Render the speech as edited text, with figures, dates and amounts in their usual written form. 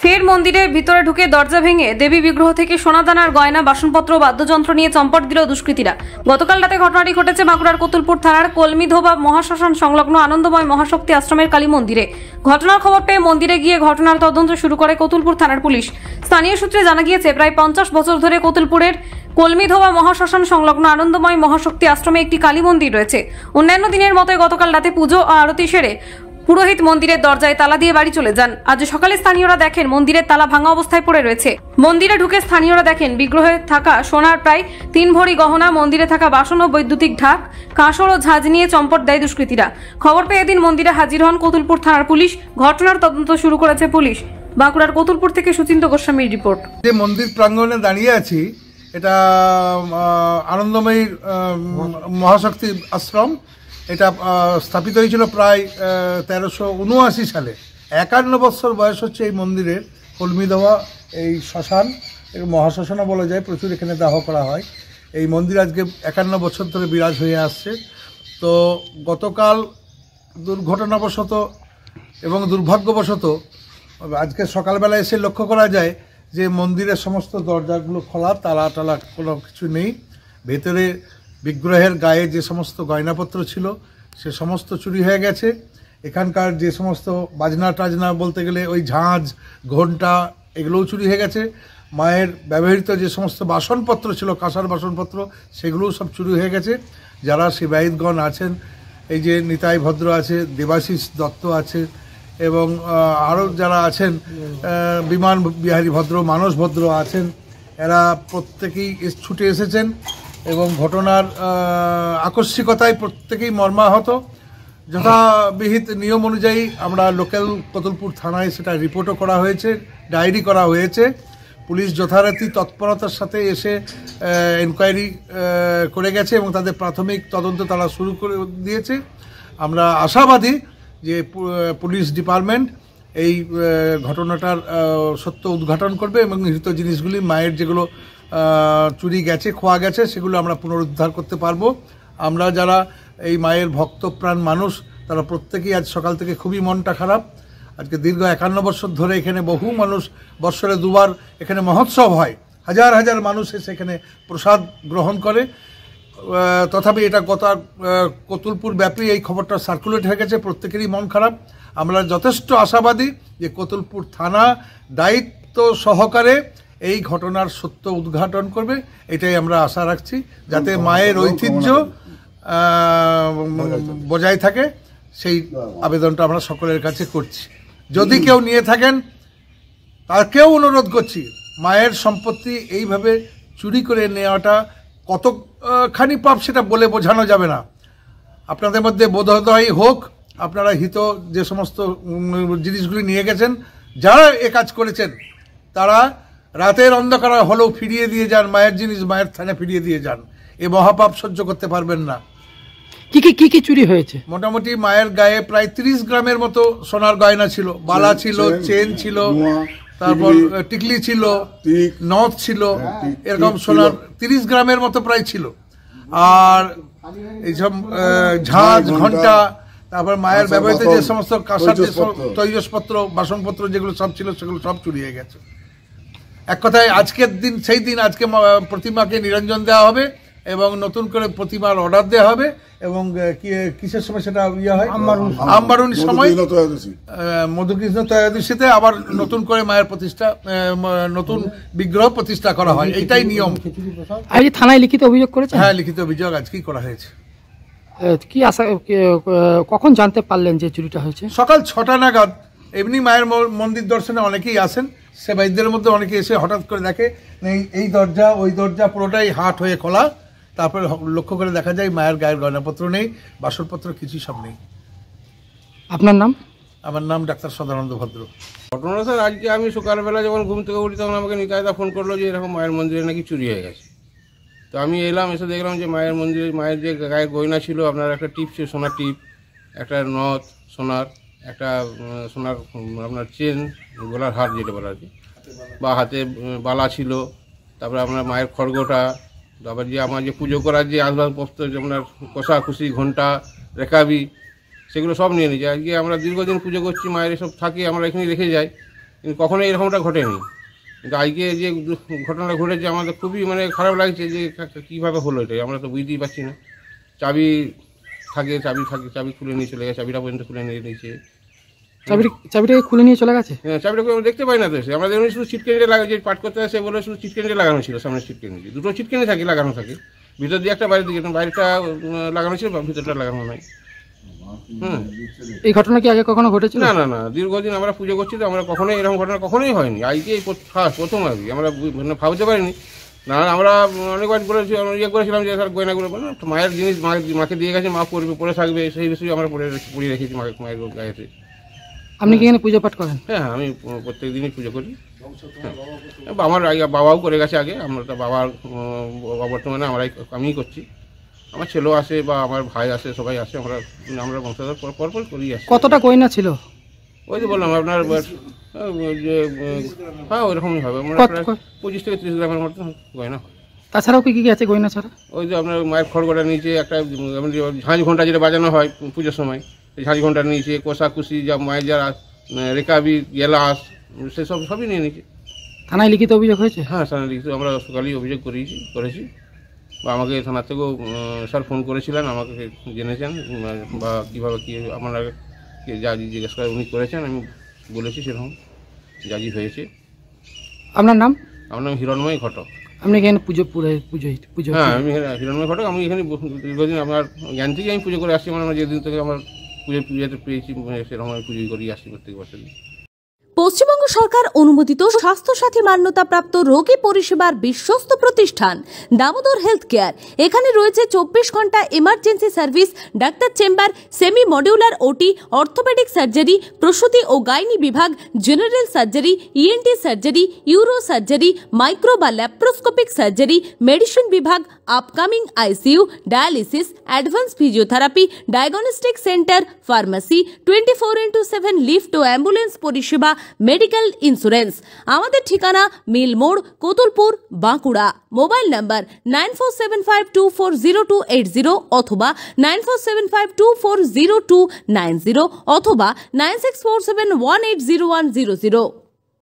ফের মন্দিরের ভিতরে ঢুকে দরজা ভেঙে দেবী বিগ্রহ থেকে সোনাদানার গয়না, বাসনপত্র, বাদ্যযন্ত্র নিয়ে চম্পট দিল দুষ্কৃতীরা। গতকাল রাতে ঘটনাটি ঘটেছে বাঁকুড়ার কতুলপুর থানার কলমিধোবা মহাশ্মশান সংলগ্ন আনন্দময় মহাশক্তি আশ্রমের কালী মন্দিরে। ঘটনার খবর পেয়ে মন্দিরে গিয়ে ঘটনার তদন্ত শুরু করে কতুলপুর থানার পুলিশ। স্থানীয় সূত্রে জানা গিয়েছে, প্রায় 50 বছর ধরে কতুলপুরের কলমিধোবা মহাশ্মশান সংলগ্ন আনন্দময় মহাশক্তি আশ্রমে একটি কালী মন্দির রয়েছে। অন্যান্য দিনের মতোই গতকাল রাতে পুজো ও আরতি সেরে পুরোহিত মন্দিরের দরজায় তালা দিয়ে বাড়ি চলে যান। আজ সকালে স্থানীয়রা দেখেন মন্দিরের তালা ভাঙা অবস্থায় পড়ে রয়েছে। মন্দিরে ঢুকে স্থানীয়রা দেখেন বিগ্রহে থাকা সোনার প্রায় 3 ভরি গহনা, মন্দিরে থাকা বাসন ও বৈদ্যুতিক ঢাক, কাঁসর ও ঝাঁজ নিয়ে চম্পট দেয় দুষ্কৃতীরা। খবর পেয়ে এদিন মন্দিরে হাজির হন কতুলপুর থানার পুলিশ। ঘটনার তদন্ত শুরু করেছে পুলিশ। বাঁকুড়ার কতুলপুর থেকে সুচিন্ত গোস্বামীর রিপোর্ট। যে মন্দির প্রাঙ্গণে দাঁড়িয়ে আছি, এটা আনন্দময়ী মহাশক্তি আশ্রম। এটা স্থাপিত হয়েছিল প্রায় 1379 সালে। 51 বছর বয়স হচ্ছে এই মন্দিরের। কলমিধোবা এই শ্মশান, মহাশ্মশানও বলা যায়, প্রচুর এখানে দাহ করা হয়। এই মন্দির আজকে 51 বছর ধরে বিরাজ হয়ে আসছে। তো গতকাল দুর্ঘটনাবশত এবং দুর্ভাগ্যবশত আজকে সকালবেলা এসে লক্ষ্য করা যায় যে মন্দিরের সমস্ত দরজাগুলো খোলা, তালা টালা কোনো কিছু নেই। ভেতরে বিগ্রহের গায়ে যে সমস্ত গয়নাপত্র ছিল সে সমস্ত চুরি হয়ে গেছে। এখানকার যে সমস্ত বাজনা টাজনা বলতে গেলে ওই ঝাঁঝ, ঘণ্টা, এগুলোও চুরি হয়ে গেছে। মায়ের ব্যবহৃত যে সমস্ত বাসনপত্র ছিল, কাঁসার বাসনপত্র, সেগুলোও সব চুরি হয়ে গেছে। যারা সেবায়িতগণ আছেন, এই যে নিতাই ভদ্র আছে, দেবাশিস দত্ত আছে এবং আরও যারা আছেন, বিমান বিহারী ভদ্র, মানস ভদ্র আছেন, এরা প্রত্যেকেই ছুটে এসেছেন এবং ঘটনার আকস্মিকতায় প্রত্যেকেই মর্মাহত। যথাবিহিত নিয়ম অনুযায়ী আমরা লোকাল কতুলপুর থানায় সেটা রিপোর্টও করা হয়েছে, ডায়েরি করা হয়েছে। পুলিশ যথারীতি তৎপরতার সাথে এসে এনকোয়ারি করে গেছে এবং তাদের প্রাথমিক তদন্ত তারা শুরু করে দিয়েছে। আমরা আশাবাদী যে পুলিশ ডিপার্টমেন্ট এই ঘটনাটার সত্য উদ্ঘাটন করবে এবং নিহত জিনিসগুলি, মায়ের যেগুলো চুরি গেছে, খোয়া গেছে, সেগুলো আমরা পুনরুদ্ধার করতে পারবো। আমরা যারা এই মায়ের ভক্তপ্রাণ মানুষ, তারা প্রত্যেকেই আজ সকাল থেকে খুবই মনটা খারাপ। আজকে দীর্ঘ 51 বছর ধরে এখানে বহু মানুষ, বৎসরে 2 বার এখানে মহোৎসব হয়, হাজার হাজার মানুষ এসে এখানে প্রসাদ গ্রহণ করে। তথাপি এটা কতুলপুর ব্যাপী এই খবরটা সার্কুলেট হয়ে গেছে, প্রত্যেকেরই মন খারাপ। আমরা যথেষ্ট আশাবাদী যে কতুলপুর থানা দায়িত্ব সহকারে এই ঘটনার সত্য উদ্ঘাটন করবে, এটাই আমরা আশা রাখছি, যাতে মায়ের ঐতিহ্য বজায় থাকে। সেই আবেদনটা আমরা সকলের কাছে করছি। যদি কেউ নিয়ে থাকেন, তাকেও অনুরোধ করছি, মায়ের সম্পত্তি এইভাবে চুরি করে নেওয়াটা কতখানি পাপ সেটা বলে বোঝানো যাবে না। আপনাদের মধ্যে বোধোদয় হোক, আপনারা হিত যে সমস্ত জিনিসগুলি নিয়ে গেছেন, যারা এ কাজ করেছেন তারা রাতের অন্ধকার হলেও ফিরিয়ে দিয়ে যান, মায়ের জিনিস মায়ের থানে ফিরিয়ে দিয়ে যান। এ মহাপাপ সহ্য করতে পারবেন না। কি চুরি হয়েছে? মোটামুটি মায়ের গায়ে প্রায় 30 গ্রামের মতো সোনার গয়না ছিল, বালা ছিল, চেন ছিল, তারপর টিকলি ছিল, নথ ছিল, এরকম সোনার 30 গ্রামের মতো প্রায় ছিল। আর এইসব ঝাঁঝ, ঘণ্টা, তারপর মায়ের ব্যবহৃত যে সমস্ত কাঁসার যে তৈজসপত্র, বাসনপত্র যেগুলো সব ছিল, সেগুলো সব চুরি হয়ে গেছে। এক কথায় আজকের দিন সেই দিন, আজকে প্রতিমাকে নিরঞ্জন দেওয়া হবে এবং নতুন করে প্রতিমার অর্ডার দেওয়া হবে এবং কিসের সময় সেটা হয়, আমবারুনির সময় মধুকৃষ্ণ ত্রয়োদশীতে আবার নতুন করে মায়ের প্রতিষ্ঠা, নতুন বিগ্রহ প্রতিষ্ঠা করা হয়, এইটাই নিয়ম। আজ থানায় লিখিত অভিযোগ করেছে? হ্যাঁ, লিখিত অভিযোগ আজকেই করা হয়েছে। কি আশা, কখন জানতে পারলেন যে চুরিটা হয়েছে? সকাল 6টা নাগাদ। এমনি মায়ের মন্দির দর্শনে অনেকেই আসেন, সেবায়িতদের মধ্যে অনেকে এসে হঠাৎ করে দেখে এই দরজা ওই দরজা পুরোটাই হাট হয়ে খোলা। তারপরে লক্ষ্য করে দেখা যায় মায়ের গায়ের গয়নাপত্র নেই, বাসনপত্র কিছুই সব নেই। আপনার নাম? আমার নাম ডাক্তার সদানন্দ ভদ্র। ঘটনা স্যার, আজকে আমি সকালবেলা যখন ঘুম থেকে উঠি তখন আমাকে নিতাইদা ফোন করলো যে এরকম মায়ের মন্দিরে নাকি চুরি হয়ে গেছে। তো আমি এলাম, এসে দেখলাম যে মায়ের মন্দিরে মায়ের যে গায়ের গয়না ছিল, আপনার একটা টিপ ছিল, সোনার টিপ, একটা নথ সোনার, একটা সোনার আপনার চেন, গলার হার যেটা বলা আর কি, বা হাতে বালা ছিল, তারপরে আপনার মায়ের খড়গটা, তারপর যে আমার যে পুজো করার যে আসবাবপত্র, যে আপনার কষা খুশি, ঘন্টা, রেকাবি, সেগুলো সব নিয়ে নিয়ে যায়। আজকে আমরা দীর্ঘদিন পুজো করছি, মায়ের এসব থাকে, আমরা এখানে রেখে যাই, কিন্তু কখনো এরকমটা ঘটেনি। কিন্তু আজকে যে ঘটনাটা ঘটেছে আমাদের খুবই মানে খারাপ লাগছে যে কীভাবে হলো এটা, আমরা তো বুঝতেই পারছি না। চাবি চাবি খুলে নিয়ে চলে গেছে, চাবিটা পর্যন্ত খুলে নিয়ে নিয়েছে। চাবিটাকে খুলে নিয়ে চলে গেছে? হ্যাঁ, চাবিটাকে আমরা দেখতে পাই না তো এসে, আমরা দেখুন শুধু ছিটকেনিটা লাগা, যে পাঠ করতে আসে বলে শুধু ছিটকেনিটা লাগানো ছিল, সামনে ছিটকেনি, দুটো ছিটকেনি থাকে লাগানো থাকে, ভিতর দিয়ে একটা বাইরের দিকে, বাইরেটা লাগানো ছিল, ভিতরটা লাগানো নাই। এই ঘটনা কি আগে কখনো ঘটেছিল? না না না, দীর্ঘদিন আমরা পুজো করছি তো, আমরা কখনোই এরকম ঘটনা কখনোই হয়নি, আজকে প্রথম আর কি। আমরা ভাবতে পারিনি না, আমরা অনেকবার বলেছি, ইয়ে করেছিলাম যে স্যার গয়নাগুলো মায়ের জিনিস মাকে দিয়ে গেছে, মা পরে থাকবে, সেই বিষয়ে আমরা পড়ে রেখেছি মায়ের গায়েতে। আপনি কি এখানে পুজো পাঠ করেন? হ্যাঁ, আমি প্রত্যেক দিনই পুজো করি। আমার বাবাও করে গেছে আগে, আমরা তো বাবার বর্তমানে আমিই করছি, আমার ছেলেও আসে বা আমার ভাই আসে, সবাই আসে, আমরা বংশধর পরপর করেই আসি। কতটা গয়না ছিল? ওই তো বললাম আপনার যে হ্যাঁ ওইরকমই হবে, 25 থেকে 30 গ্রামের মতো গয়না। তাছাড়াও কি কি আছে গয়না ছাড়া? ওই যে আপনার মায়ের খড়গোটা নিচে একটা ঝাঁঝ ঘন্টা যেটা বাজানো হয় পুজোর সময়, ঝাঁঝ ঘন্টার নিচে কোষাকুষি, যা মায়ের যারা রেকাবি, গেলাস, সেসব সবই নিয়ে নিয়েছে। থানায় লিখিত অভিযোগ হয়েছে? হ্যাঁ, থানায় লিখিত আমরা সকালেই অভিযোগ করেছি বা আমাকে থানার থেকেও স্যার ফোন করেছিলেন, আমাকে জেনেছেন বা কীভাবে কী আপনারা যা জিজ্ঞেস করে উনি করেছেন, আমি বলেছি সেরকম জাজি হয়েছে। আপনার নাম? আমার নাম হিরণময় ঘটক। আপনি এখানে পুজো? হ্যাঁ, আমি হিরণময় ঘটক। আমি এখানে দীর্ঘদিন আমার জ্ঞান থেকেই আমি পুজো করে আসছি, মানে যেদিন থেকে আমার পুজোতে পেয়েছি সেরকম আমি পুজো করে আসছি প্রত্যেক বছর। পশ্চিমবঙ্গ সরকার অনুমোদিত স্বাস্থ্যসাথী মান্যতাপ্রাপ্ত রোগী পরিষেবার বিশ্বস্ত প্রতিষ্ঠান দামোদর হেলথ কেয়ার। এখানে রয়েছে 24 ঘন্টা emergency service, doctor chamber, semi modular OT, orthopaedic surgery, প্রসূতি ও গাইনি বিভাগ, general surgery, ENT surgery, uro surgery, micro বা ল্যাপ্রোস্কোপিক সার্জারি, মেডিসিন বিভাগ, upcoming ICU, dialysis, advance physiotherapy, diagnostic centre, pharmacy, 24x7 lift ও ambulance পরিষেবা, medical insurance. আমাদের ঠিকানা মিল মোড়, কোতুলপুর, বাঁকুড়া। মোবাইল নাম্বার 9475240280 অথবা 9475240290 অথবা 9647180100।